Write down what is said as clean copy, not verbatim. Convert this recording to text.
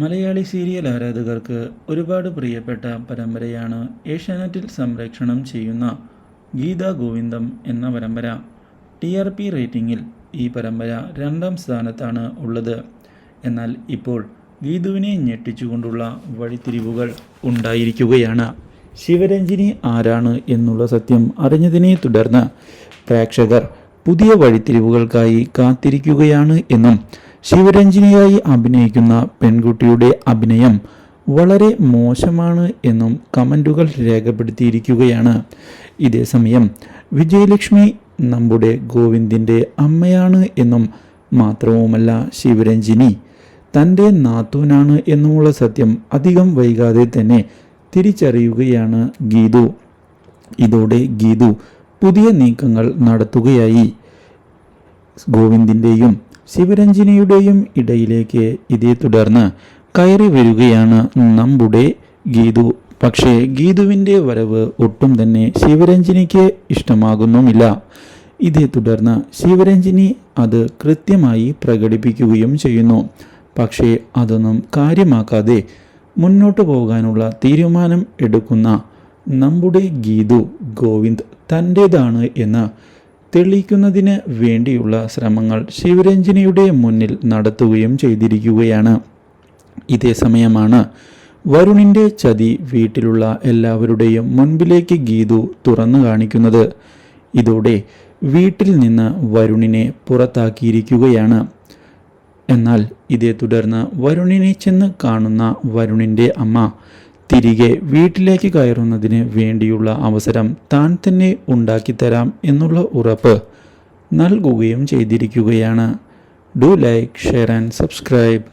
Malayali serial ആരാധകർക്ക് ഒരുപാട് പ്രിയപ്പെട്ട പരമ്പരയാണ് ഏഷ്യാനെറ്റിൽ സംപ്രേഷണം ചെയ്യുന്ന ഗീതാ ഗോവിന്ദം എന്ന പരമ്പര. TRP റേറ്റിംഗിൽ ഈ പരമ്പര 2ാം സ്ഥാനത്താണ് ഉള്ളത്. എന്നാൽ ഇപ്പോൾ ഗീതുവിനെ ഞെട്ടിച്ചുകൊണ്ടുള്ള വഴിത്തിരിവുകൾ ഉണ്ടായിരിക്കുകയാണ്. ശിവരഞ്ജിനി ആരാണ് എന്നുള്ള സത്യം അറിഞ്ഞതിനെ തുടർന്ന് പ്രേക്ഷകർ പുതിയ വഴിത്തിരിവുകൾക്കായി കാത്തിരിക്കുകയാണ് എന്നും ശിവരഞ്ജിനിയായി അഭിനയിക്കുന്ന പെൺകുട്ടിയുടെ അഭിനയം വളരെ മോശമാണ് എന്നും കമൻറ്റുകൾ രേഖപ്പെടുത്തിയിരിക്കുകയാണ്. ഇതേസമയം വിജയലക്ഷ്മി നമ്മുടെ ഗോവിന്ദിൻ്റെ അമ്മയാണ് എന്നും മാത്രവുമല്ല ശിവരഞ്ജിനി തൻ്റെ നാത്തൂനാണ് എന്നുമുള്ള സത്യം അധികം വൈകാതെ തന്നെ തിരിച്ചറിയുകയാണ് ഗീതു. ഇതോടെ ഗീതു പുതിയ നീക്കങ്ങൾ നടത്തുകയായി. ഗോവിന്ദിൻ്റെയും ശിവരഞ്ജിനിയുടെയും ഇടയിലേക്ക് ഇതേ തുടർന്ന് കയറി വരികയാണ് നമ്മുടെ ഗീതു. പക്ഷേ ഗീതുവിൻ്റെ വരവ് ഒട്ടും തന്നെ ശിവരഞ്ജിനിക്ക് ഇഷ്ടമാകുന്നുമില്ല. ഇതേ തുടർന്ന് ശിവരഞ്ജിനി അത് കൃത്യമായി പ്രകടിപ്പിക്കുകയും ചെയ്യുന്നു. പക്ഷേ അതൊന്നും കാര്യമാക്കാതെ മുന്നോട്ട് പോകാനുള്ള തീരുമാനം എടുക്കുന്ന നമ്മുടെ ഗീതു ഗോവിന്ദ് തൻ്റേതാണ് എന്ന് തെളിയിക്കുന്നതിന് വേണ്ടിയുള്ള ശ്രമങ്ങൾ ശിവരഞ്ജിനിയുടെ മുന്നിൽ നടത്തുകയും ചെയ്തിരിക്കുകയാണ്. ഇതേ സമയമാണ് വരുണിൻ്റെ ചതി വീട്ടിലുള്ള എല്ലാവരുടെയും മുൻപിലേക്ക് ഗീതു തുറന്നു കാണിക്കുന്നത്. ഇതോടെ വീട്ടിൽ നിന്ന് വരുണിനെ പുറത്താക്കിയിരിക്കുകയാണ്. എന്നാൽ ഇതേ തുടർന്ന് വരുണിനെ ചെന്ന് കാണുന്ന വരുണിൻ്റെ അമ്മ തിരികെ വീട്ടിലേക്ക് കയറുന്നതിന് വേണ്ടിയുള്ള അവസരം താൻ തന്നെ ഉണ്ടാക്കിത്തരാം എന്നുള്ള ഉറപ്പ് നൽകുകയും ചെയ്തിരിക്കുകയാണ്. Do like, share and subscribe.